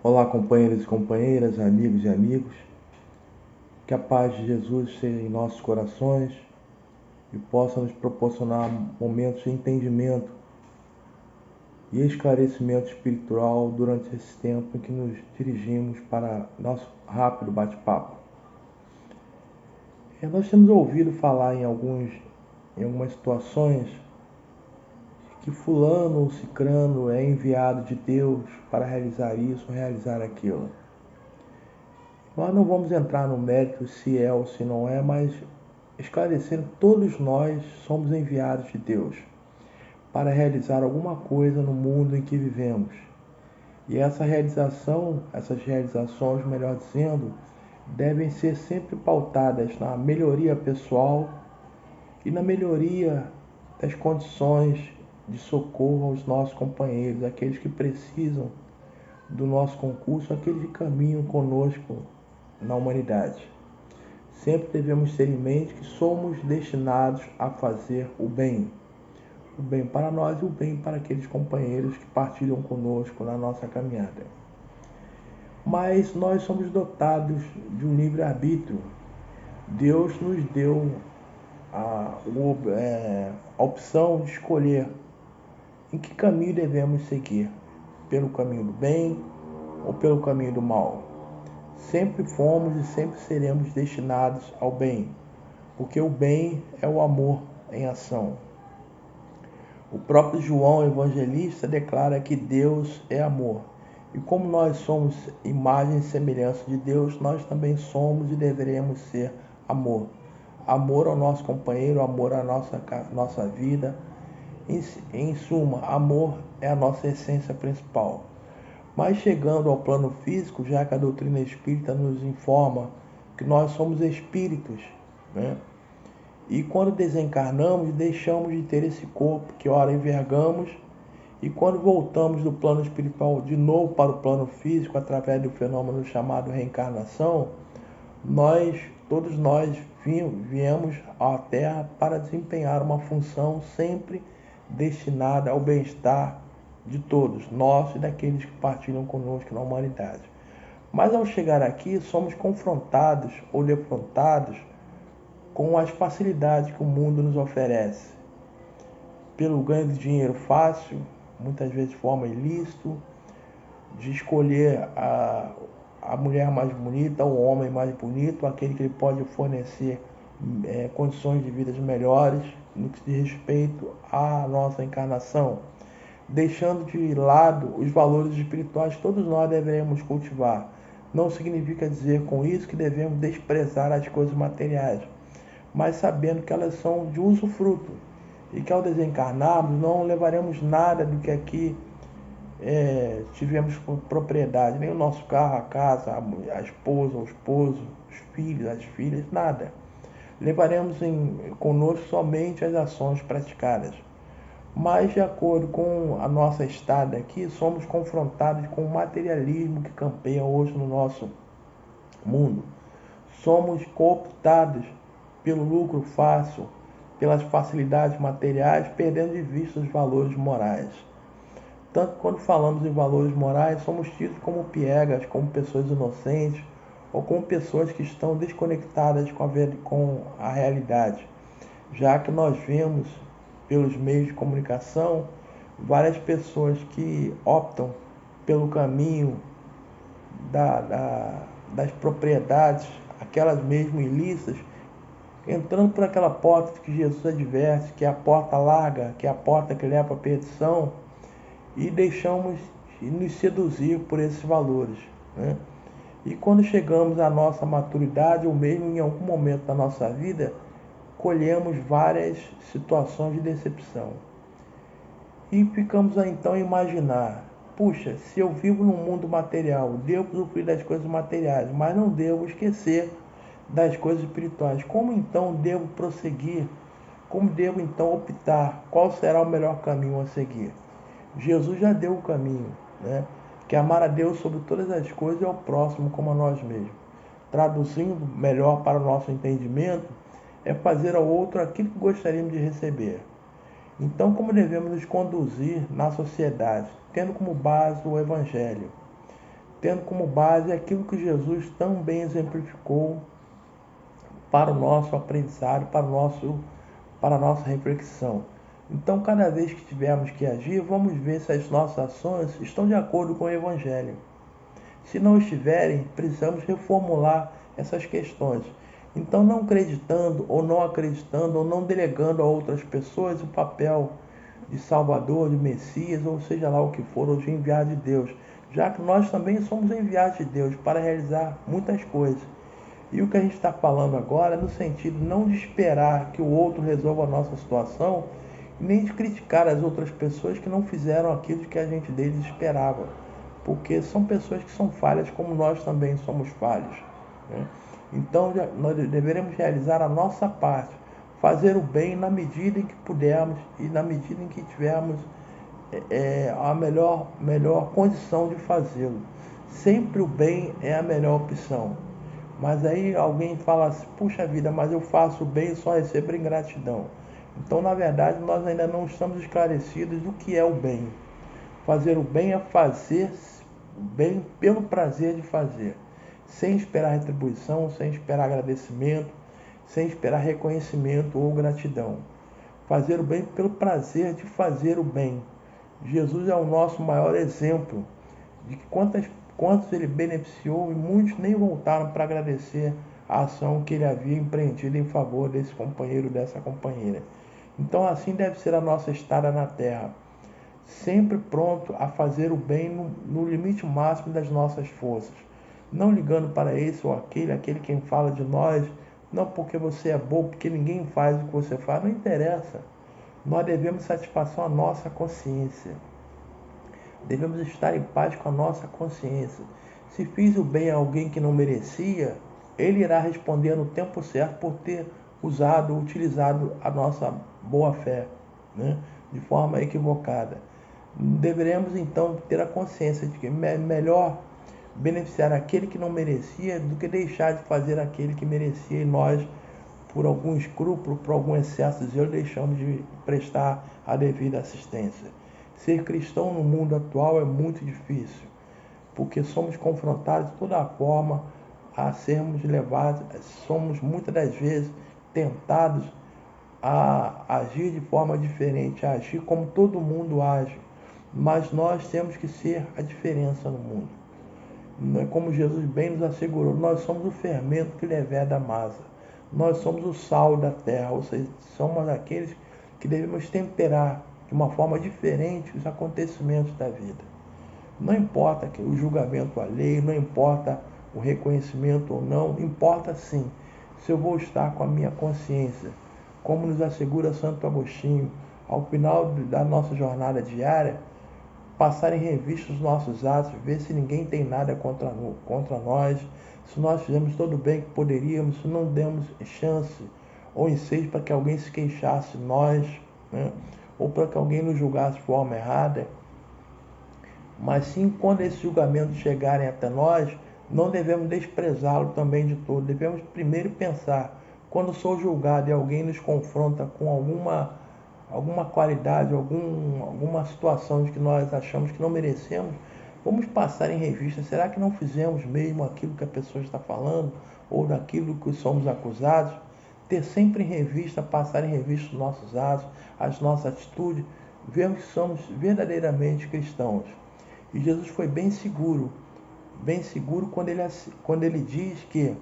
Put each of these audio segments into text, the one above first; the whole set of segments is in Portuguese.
Olá, companheiros e companheiras, amigos e amigos. Que a paz de Jesus seja em nossos corações e possa nos proporcionar momentos de entendimento e esclarecimento espiritual durante esse tempo em que nos dirigimos para nosso rápido bate-papo. Nós temos ouvido falar em algumas situações que fulano ou cicrano é enviado de Deus para realizar isso ou realizar aquilo. Nós não vamos entrar no mérito se é ou se não é, mas esclarecendo que todos nós somos enviados de Deus para realizar alguma coisa no mundo em que vivemos. E essas realizações, melhor dizendo, devem ser sempre pautadas na melhoria pessoal e na melhoria das condições de socorro aos nossos companheiros, aqueles que precisam do nosso concurso, aqueles que caminham conosco na humanidade. Sempre devemos ter em mente que somos destinados a fazer o bem para nós e o bem para aqueles companheiros que partilham conosco na nossa caminhada. Mas nós somos dotados de um livre-arbítrio. Deus nos deu a opção de escolher em que caminho devemos seguir, pelo caminho do bem ou pelo caminho do mal. Sempre fomos e sempre seremos destinados ao bem, porque o bem é o amor em ação. O próprio João Evangelista declara que Deus é amor. E como nós somos imagem e semelhança de Deus, nós também somos e deveremos ser amor. Amor ao nosso companheiro, amor à nossa vida. Em suma, amor é a nossa essência principal. Mas chegando ao plano físico, já que a doutrina espírita nos informa que nós somos espíritos, né? E quando desencarnamos, deixamos de ter esse corpo que ora envergamos, e quando voltamos do plano espiritual de novo para o plano físico, através do fenômeno chamado reencarnação, todos nós viemos à Terra para desempenhar uma função sempre destinada ao bem-estar de todos, nós e daqueles que partilham conosco na humanidade. Mas ao chegar aqui, somos confrontados ou defrontados com as facilidades que o mundo nos oferece. Pelo ganho de dinheiro fácil, muitas vezes de forma ilícita, de escolher a mulher mais bonita, o homem mais bonito, aquele que ele pode fornecer condições de vida melhores no que diz respeito à nossa encarnação, deixando de lado os valores espirituais que todos nós devemos cultivar. Não significa dizer com isso que devemos desprezar as coisas materiais, mas sabendo que elas são de usufruto e que ao desencarnarmos não levaremos nada do que aqui tivemos propriedade, nem o nosso carro, a casa, a esposa, o esposo, os filhos, as filhas, nada. Levaremos conosco somente as ações praticadas. Mas, de acordo com a nossa estada aqui, somos confrontados com o materialismo que campeia hoje no nosso mundo. Somos cooptados pelo lucro fácil, pelas facilidades materiais, perdendo de vista os valores morais. Tanto quando falamos em valores morais, somos tidos como piegas, como pessoas inocentes, ou como pessoas que estão desconectadas com a realidade, já que nós vemos pelos meios de comunicação várias pessoas que optam pelo caminho das propriedades, aquelas mesmo ilícitas, entrando por aquela porta que Jesus adverte, que é a porta larga, que é a porta que leva à perdição, e deixamos nos seduzir por esses valores, né? E quando chegamos à nossa maturidade, ou mesmo em algum momento da nossa vida, colhemos várias situações de decepção. E ficamos então a imaginar, puxa, se eu vivo num mundo material, devo usufruir das coisas materiais, mas não devo esquecer das coisas espirituais. Como então devo prosseguir? Como devo então optar? Qual será o melhor caminho a seguir? Jesus já deu o caminho, né? Que amar a Deus sobre todas as coisas e ao próximo como a nós mesmos. Traduzindo melhor para o nosso entendimento, é fazer ao outro aquilo que gostaríamos de receber. Então, como devemos nos conduzir na sociedade, tendo como base o Evangelho, tendo como base aquilo que Jesus tão bem exemplificou para o nosso aprendizado, para a nossa reflexão. Então, cada vez que tivermos que agir, vamos ver se as nossas ações estão de acordo com o Evangelho. Se não estiverem, precisamos reformular essas questões. Então, não acreditando ou não delegando a outras pessoas o papel de Salvador, de Messias, ou seja lá o que for, ou de enviado de Deus, já que nós também somos enviados de Deus para realizar muitas coisas. E o que a gente está falando agora é no sentido não de esperar que o outro resolva a nossa situação, nem de criticar as outras pessoas que não fizeram aquilo que a gente deles esperava, porque são pessoas que são falhas como nós também somos falhos, né? Então nós deveremos realizar a nossa parte, fazer o bem na medida em que pudermos e na medida em que tivermos a melhor condição de fazê-lo. Sempre o bem é a melhor opção. Mas aí alguém fala assim, puxa vida, mas eu faço o bem e só recebo ingratidão. Então, na verdade, nós ainda não estamos esclarecidos do que é o bem. Fazer o bem é fazer o bem pelo prazer de fazer, sem esperar retribuição, sem esperar agradecimento, sem esperar reconhecimento ou gratidão. Fazer o bem pelo prazer de fazer o bem. Jesus é o nosso maior exemplo de que quantos ele beneficiou e muitos nem voltaram para agradecer a ação que ele havia empreendido em favor desse companheiro, dessa companheira. Então assim deve ser a nossa estada na terra, sempre pronto a fazer o bem no limite máximo das nossas forças, não ligando para esse ou aquele quem fala de nós, não porque você é bom, porque ninguém faz o que você faz, não interessa. Nós devemos satisfação à nossa consciência. Devemos estar em paz com a nossa consciência. Se fiz o bem a alguém que não merecia, ele irá responder no tempo certo por ter utilizado a nossa boa fé, né, de forma equivocada. Deveremos então ter a consciência de que é melhor beneficiar aquele que não merecia do que deixar de fazer aquele que merecia, e nós, por algum escrúpulo, por algum excesso de zelo, deixamos de prestar a devida assistência. Ser cristão no mundo atual é muito difícil, porque somos confrontados de toda forma a sermos levados, somos muitas das vezes tentados a agir de forma diferente, a agir como todo mundo age, mas nós temos que ser a diferença no mundo. Como Jesus bem nos assegurou, nós somos o fermento que leveda a massa, nós somos o sal da terra, ou seja, somos aqueles que devemos temperar de uma forma diferente os acontecimentos da vida. Não importa o julgamento alheio, não importa o reconhecimento ou não, importa sim se eu vou estar com a minha consciência, como nos assegura Santo Agostinho, ao final da nossa jornada diária, passar em revista os nossos atos, ver se ninguém tem nada contra nós, se nós fizemos todo o bem que poderíamos, se não demos chance ou ensejo para que alguém se queixasse nós, né, ou para que alguém nos julgasse de forma errada. Mas sim, quando esses julgamentos chegarem até nós, não devemos desprezá-lo também de todo. Devemos primeiro pensar, quando sou julgado e alguém nos confronta com alguma qualidade, alguma situação de que nós achamos que não merecemos, vamos passar em revista, será que não fizemos mesmo aquilo que a pessoa está falando, ou daquilo que somos acusados? Ter sempre em revista, passar em revista os nossos atos, as nossas atitudes, vermos que somos verdadeiramente cristãos. E Jesus foi bem seguro quando ele diz que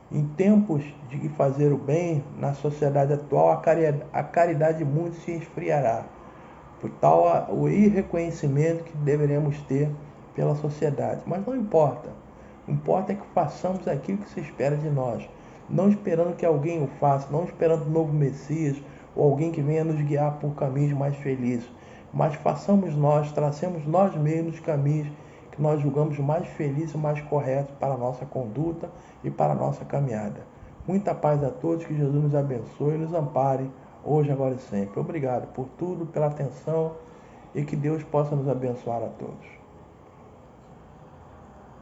em tempos de fazer o bem, na sociedade atual, a caridade de muitos se esfriará, por tal o irreconhecimento que deveremos ter pela sociedade. Mas não importa. Importa é que façamos aquilo que se espera de nós, não esperando que alguém o faça, não esperando um novo Messias ou alguém que venha nos guiar por caminhos mais felizes, mas façamos nós, tracemos nós mesmos caminhos que nós julgamos mais felizes e mais corretos para a nossa conduta e para a nossa caminhada. Muita paz a todos, que Jesus nos abençoe e nos ampare, hoje, agora e sempre. Obrigado por tudo, pela atenção, e que Deus possa nos abençoar a todos.